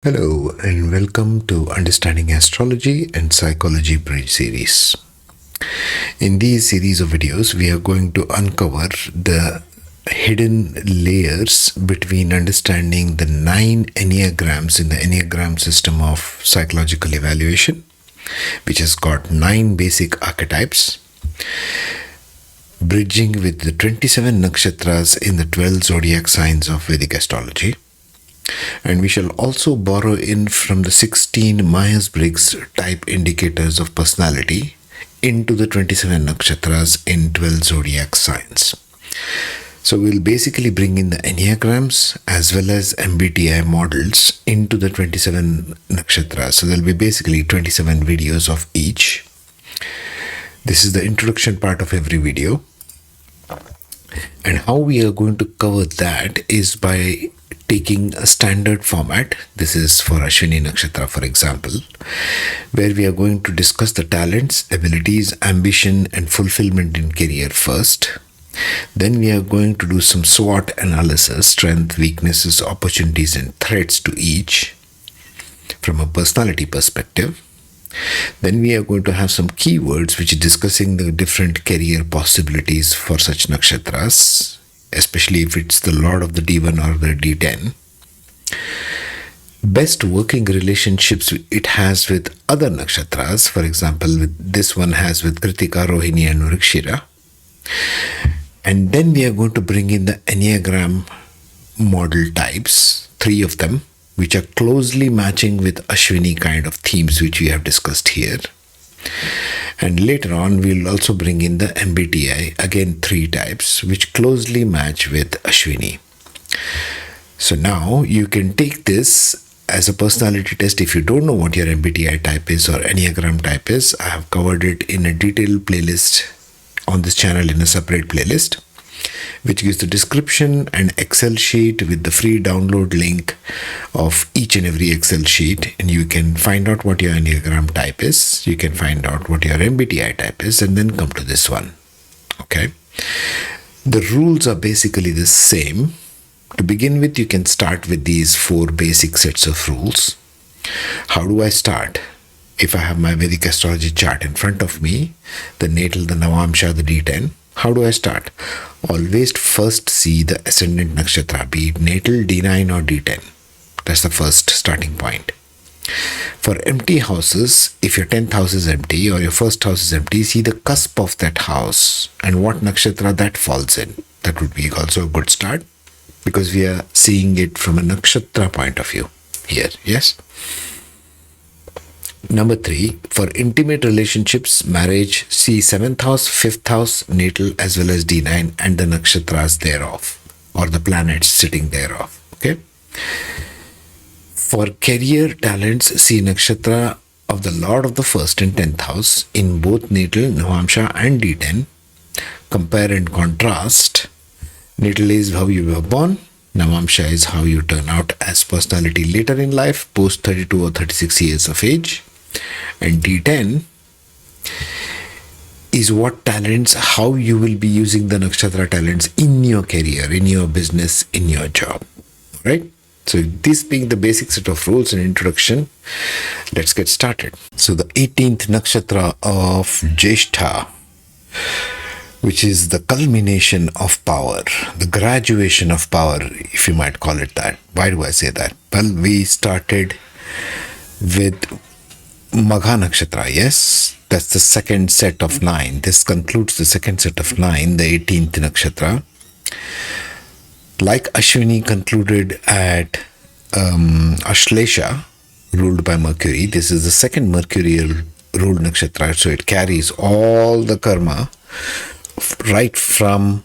Hello and welcome to Understanding Astrology and Psychology Bridge series. In these series of videos, we are going to uncover the hidden layers between understanding the 9 Enneagrams in the Enneagram system of psychological evaluation, which has got 9 basic archetypes, bridging with the 27 Nakshatras in the 12 Zodiac signs of Vedic Astrology. And we shall also borrow in from the 16 Myers-Briggs type indicators of personality into the 27 Nakshatras in 12 zodiac signs. So we'll basically bring in the Enneagrams as well as MBTI models into the 27 Nakshatras. So there'll be basically 27 videos of each. This is the introduction part of every video. And how we are going to cover that is by taking a standard format. This is for Ashwini Nakshatra, for example, where we are going to discuss the talents, abilities, ambition, and fulfillment in career first. Then we are going to do some SWOT analysis, strength, weaknesses, opportunities, and threats to each from a personality perspective. Then we are going to have some keywords which is discussing the different career possibilities for such nakshatras, especially if it's the Lord of the D1 or the D10. Best working relationships it has with other nakshatras, for example, this one has with Kritika, Rohini and Vrikshira. And then we are going to bring in the Enneagram model types, 3 of them, which are closely matching with Ashwini kind of themes which we have discussed here. And later on, we'll also bring in the MBTI, again 3 types, which closely match with Ashwini. So now you can take this as a personality test. If you don't know what your MBTI type is or Enneagram type is, I have covered it in a detailed playlist on this channel in a separate playlist, which gives the description and Excel sheet with the free download link of each and every Excel sheet. And you can find out what your Enneagram type is. You can find out what your MBTI type is and then come to this one. Okay. The rules are basically the same. To begin with, you can start with these 4 basic sets of rules. How do I start? If I have my Vedic astrology chart in front of me, the Natal, the Navamsha, the D10, how do I start? Always first see the ascendant nakshatra, be it Natal, D9 or D10. That's the first starting point. For empty houses, if your 10th house is empty or your first house is empty, see the cusp of that house and what nakshatra that falls in. That would be also a good start because we are seeing it from a nakshatra point of view here. Yes? Number 3, for intimate relationships, marriage, see 7th house, 5th house, natal as well as D9 and the nakshatras thereof or the planets sitting thereof. Okay. For career talents, see nakshatra of the Lord of the 1st and 10th house in both natal, Navamsha and D10. Compare and contrast. Natal is how you were born. Navamsha is how you turn out as personality later in life, post 32 or 36 years of age. And D10 is what talents, how you will be using the nakshatra talents in your career, in your business, in your job. Right? So this being the basic set of rules and introduction, let's get started. So the 18th nakshatra of Jyeshtha, which is the culmination of power, the graduation of power, if you might call it that. Why do I say that? Well, we started with Magha Nakshatra, yes? That's the second set of 9. This concludes the second set of 9, the 18th Nakshatra. Like Ashwini concluded at Ashlesha, ruled by Mercury, this is the second Mercurial ruled Nakshatra, so it carries all the karma right from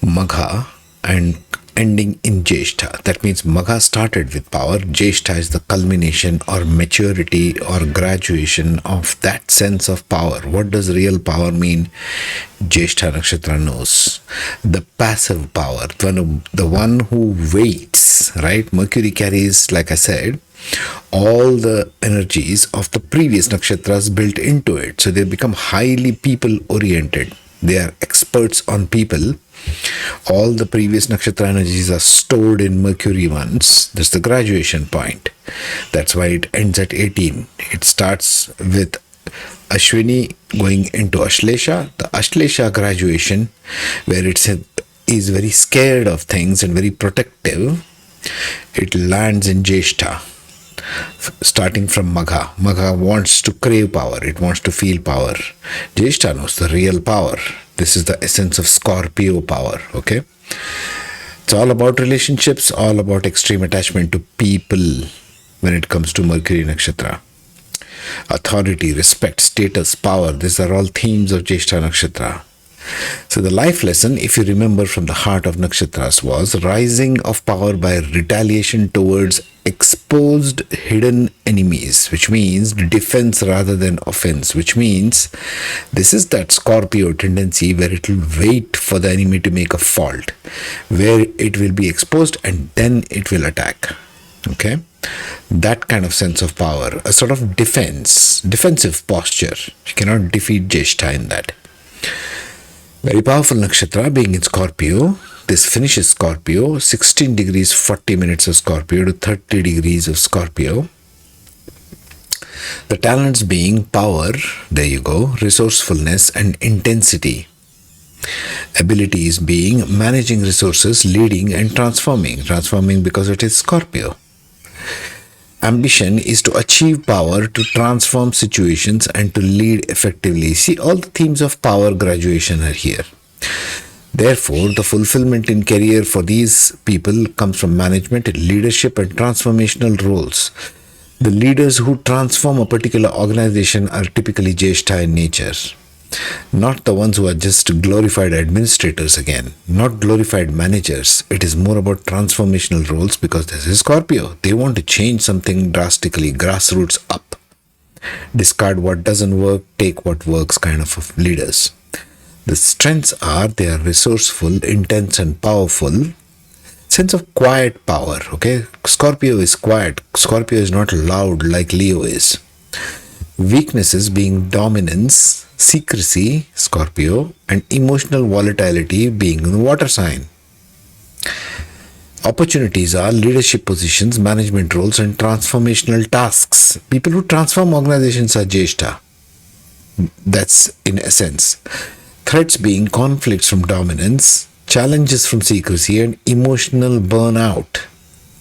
Magha and ending in Jyeshtha. That means Magha started with power. Jyeshtha is the culmination or maturity or graduation of that sense of power. What does real power mean? Jyeshtha Nakshatra knows. The passive power, the one who waits, right? Mercury carries, like I said, all the energies of the previous nakshatras built into it. So they become highly people oriented. They are experts on people All the previous nakshatra energies are stored in Mercury ones. That's the graduation point. That's why it ends at 18. It starts with Ashwini going into Ashlesha. The Ashlesha graduation, where it is very scared of things and very protective, it lands in Jyeshtha, starting from Magha. Magha wants to crave power. It wants to feel power. Jyeshtha knows the real power. This is the essence of Scorpio power, okay? It's all about relationships, all about extreme attachment to people when it comes to Mercury Nakshatra. Authority, respect, status, power, these are all themes of Jyeshtha Nakshatra. So the life lesson, if you remember from the heart of nakshatras, was rising of power by retaliation towards exposed hidden enemies, which means defense rather than offense, which means this is that Scorpio tendency where it will wait for the enemy to make a fault, where it will be exposed and then it will attack. Okay? That kind of sense of power, a sort of defensive posture. You cannot defeat Jyeshtha in that. Very powerful nakshatra being in Scorpio. This finishes Scorpio, 16 degrees 40 minutes of Scorpio to 30 degrees of Scorpio. The talents being power, there you go, resourcefulness and intensity. Abilities being managing resources, leading and transforming. Transforming because it is Scorpio. Ambition is to achieve power, to transform situations and to lead effectively. See, all the themes of power graduation are here. Therefore, the fulfillment in career for these people comes from management, leadership and transformational roles. The leaders who transform a particular organization are typically Jyeshtha in nature. Not the ones who are just glorified administrators again, not glorified managers. It is more about transformational roles because this is Scorpio. They want to change something drastically, grassroots up. Discard what doesn't work, take what works kind of leaders. The strengths are they are resourceful, intense and powerful. Sense of quiet power, okay? Scorpio is quiet. Scorpio is not loud like Leo is. Weaknesses being dominance, secrecy, Scorpio, and emotional volatility being the water sign. Opportunities are leadership positions, management roles, and transformational tasks. People who transform organizations are Jyeshtha. That's in essence. Threats being conflicts from dominance, challenges from secrecy, and emotional burnout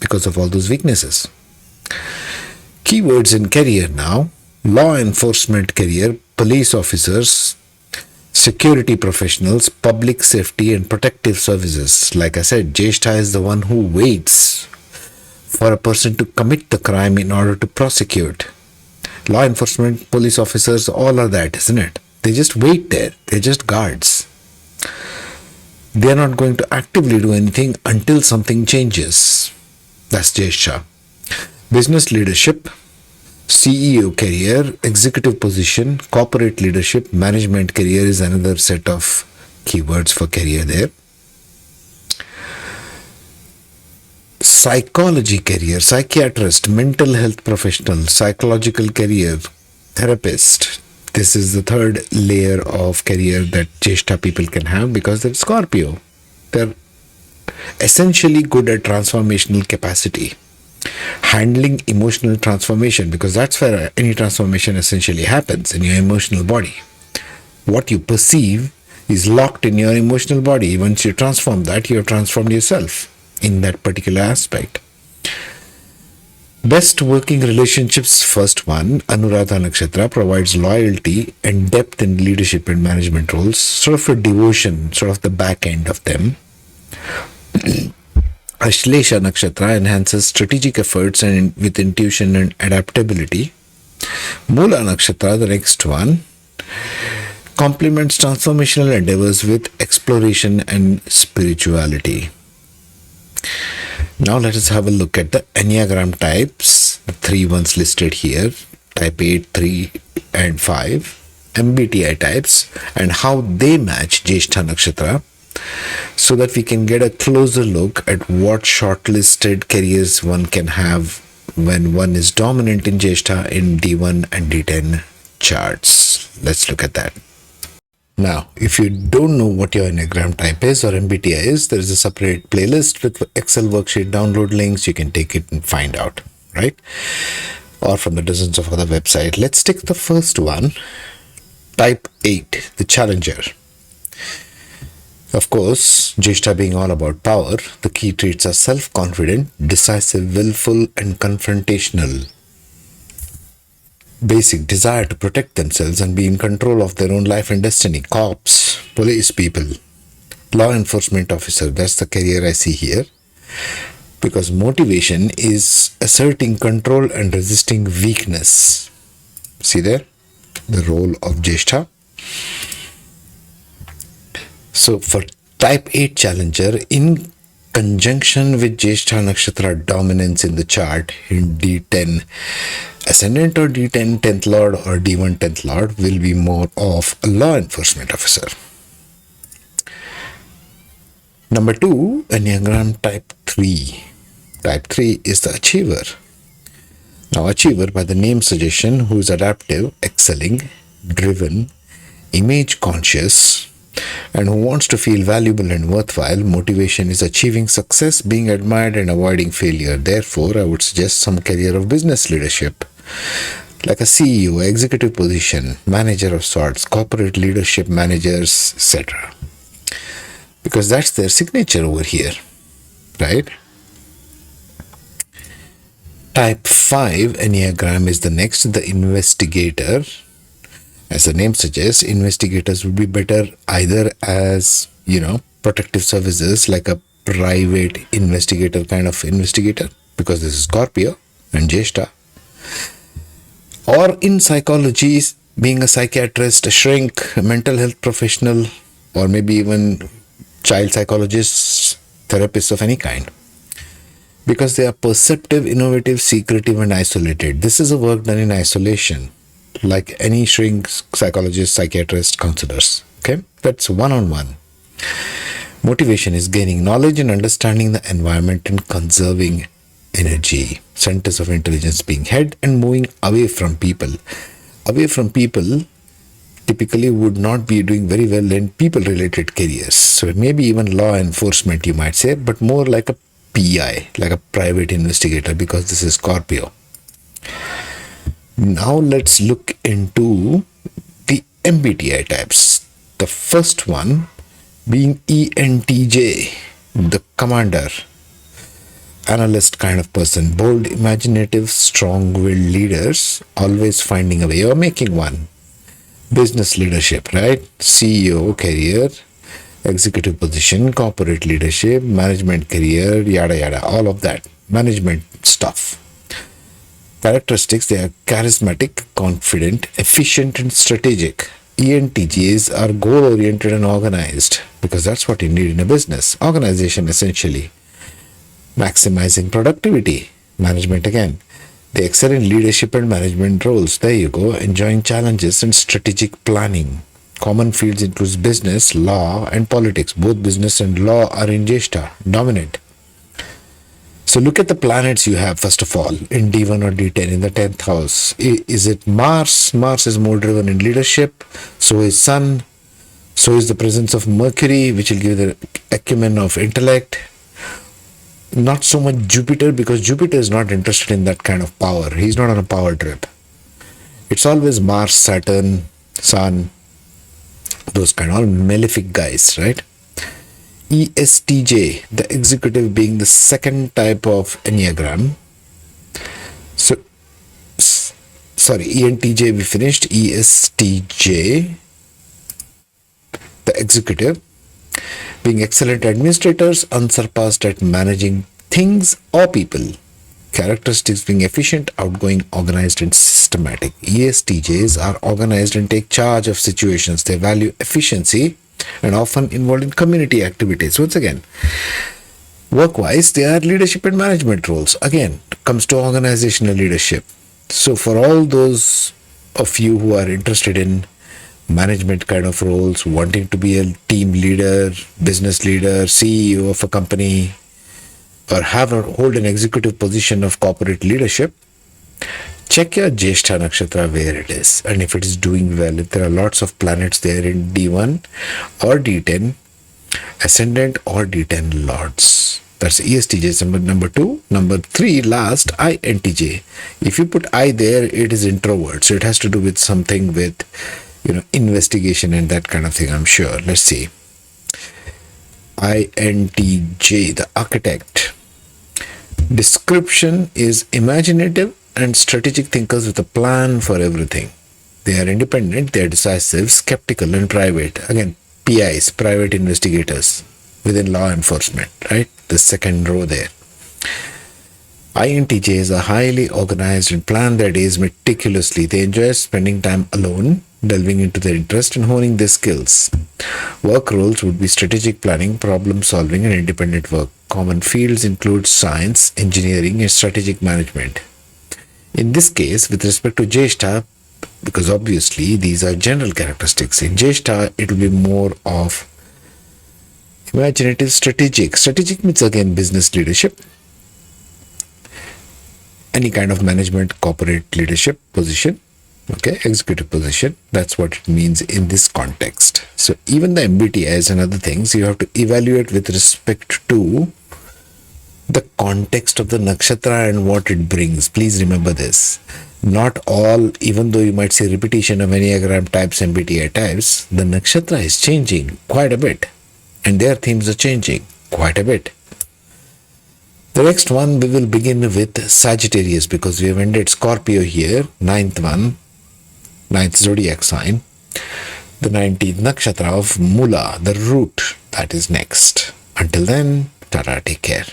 because of all those weaknesses. Keywords in career now. Law enforcement career, police officers, security professionals, public safety and protective services. Like I said, Jyeshtha is the one who waits for a person to commit the crime in order to prosecute. Law enforcement, police officers, all are that, isn't it? They just wait there. They're just guards. They're not going to actively do anything until something changes. That's Jyeshtha. Business leadership, CEO career, executive position, corporate leadership, management career is another set of keywords for career there. Psychology career, psychiatrist, mental health professional, psychological career, therapist. This is the third layer of career that Jyeshtha people can have because they're Scorpio. They're essentially good at transformational capacity. Handling emotional transformation, because that's where any transformation essentially happens, in your emotional body. What you perceive is locked in your emotional body. Once you transform that, you have transformed yourself in that particular aspect. Best working relationships, first one, Anuradha Nakshatra provides loyalty and depth in leadership and management roles, sort of a devotion, sort of the back end of them. Ashlesha Nakshatra enhances strategic efforts and with intuition and adaptability. Mula Nakshatra, the next one, complements transformational endeavors with exploration and spirituality. Now let us have a look at the Enneagram types, the three ones listed here, type 8, 3 and 5, MBTI types, and how they match Jyeshtha Nakshatra, so that we can get a closer look at what shortlisted careers one can have when one is dominant in Jyeshtha in D1 and D10 charts. Let's look at that. Now, if you don't know what your Enneagram type is or MBTI is, there is a separate playlist with Excel worksheet download links. You can take it and find out, right? Or from the dozens of other websites. Let's take the first one, type 8, the challenger. Of course, Jyeshtha being all about power, the key traits are self-confident, decisive, willful, and confrontational. Basic desire to protect themselves and be in control of their own life and destiny. Cops, police people, law enforcement officer, that's the career I see here. Because motivation is asserting control and resisting weakness. See there? The role of Jyeshtha. So for type 8 challenger, in conjunction with Jyeshtha Nakshatra dominance in the chart in D10 ascendant or D10 10th Lord or D1 10th Lord, will be more of a law enforcement officer. Number 2, Enneagram type 3. Type 3 is the achiever. Now achiever, by the name suggestion, who is adaptive, excelling, driven, image conscious, and who wants to feel valuable and worthwhile. Motivation is achieving success, being admired, and avoiding failure. Therefore, I would suggest some career of business leadership, like a CEO, executive position, manager of sorts, corporate leadership managers, etc. Because that's their signature over here, right? Type 5 Enneagram is the next, the investigator. As the name suggests, investigators would be better either as, protective services, like a private investigator kind of investigator, because this is Scorpio and Jyeshtha. Or in psychology, being a psychiatrist, a shrink, a mental health professional, or maybe even child psychologists, therapists of any kind. Because they are perceptive, innovative, secretive, and isolated. This is a work done in isolation, like any shrink, psychologist, psychiatrist, counselors. Okay, that's one-on-one. Motivation is gaining knowledge and understanding the environment and conserving energy. Centers of intelligence being head and moving away from people. Away from people typically would not be doing very well in people-related careers. So maybe even law enforcement, you might say, but more like a PI, like a private investigator, because this is Scorpio. Now let's look into the MBTI types. The first one being ENTJ, the commander, analyst kind of person, bold, imaginative, strong-willed leaders, always finding a way or making one. Business leadership, right? CEO career, executive position, corporate leadership, management career, yada yada, all of that, management stuff. Characteristics, they are charismatic, confident, efficient, and strategic. ENTJs are goal-oriented and organized, because that's what you need in a business. Organization, essentially. Maximizing productivity. Management again. They excel in leadership and management roles. There you go. Enjoying challenges and strategic planning. Common fields includes business, law, and politics. Both business and law are in Jyeshtha, dominant. So look at the planets you have, first of all, in D1 or D10, in the 10th house. Is it Mars? Mars is more driven in leadership. So is Sun. So is the presence of Mercury, which will give the acumen of intellect. Not so much Jupiter, because Jupiter is not interested in that kind of power. He's not on a power trip. It's always Mars, Saturn, Sun, those kind of all malefic guys, right? ESTJ, the executive, being the second type of Enneagram. So, sorry, ENTJ we finished. ESTJ, the executive, being excellent administrators, unsurpassed at managing things or people. Characteristics being efficient, outgoing, organized, and systematic. ESTJs are organized and take charge of situations. They value efficiency and often involved in community activities. Once again, work-wise, they are leadership and management roles. Again, comes to organizational leadership. So for all those of you who are interested in management kind of roles, wanting to be a team leader, business leader, CEO of a company, or hold an executive position of corporate leadership, check your Jyeshtha Nakshatra where it is, and if it is doing well, if there are lots of planets there in D1 or D10, ascendant or D10 lords. That's ESTJ is number 2. Number 3, last, INTJ. If you put I there, it is introvert. So it has to do with something with, investigation and that kind of thing, I'm sure. Let's see. INTJ, the architect. Description is imaginative and strategic thinkers with a plan for everything. They are independent, they are decisive, skeptical and private. Again, PIs, private investigators within law enforcement, right? The second row there. INTJs are highly organized and plan their days meticulously. They enjoy spending time alone, delving into their interest and honing their skills. Work roles would be strategic planning, problem solving and independent work. Common fields include science, engineering and strategic management. In this case, with respect to Jyeshtha, because obviously these are general characteristics, in Jyeshtha it will be more of imaginative, strategic. Strategic means again business leadership, any kind of management, corporate leadership position, okay, executive position. That's what it means in this context. So even the MBTIs and other things you have to evaluate with respect to the context of the nakshatra and what it brings. Please remember this. Not all, even though you might see repetition of Enneagram types, MBTI types, the nakshatra is changing quite a bit. And their themes are changing quite a bit. The next one, we will begin with Sagittarius because we have ended Scorpio here, ninth Zodiac sign. The 19th Nakshatra of Mula, the root, that is next. Until then, Tata, take care.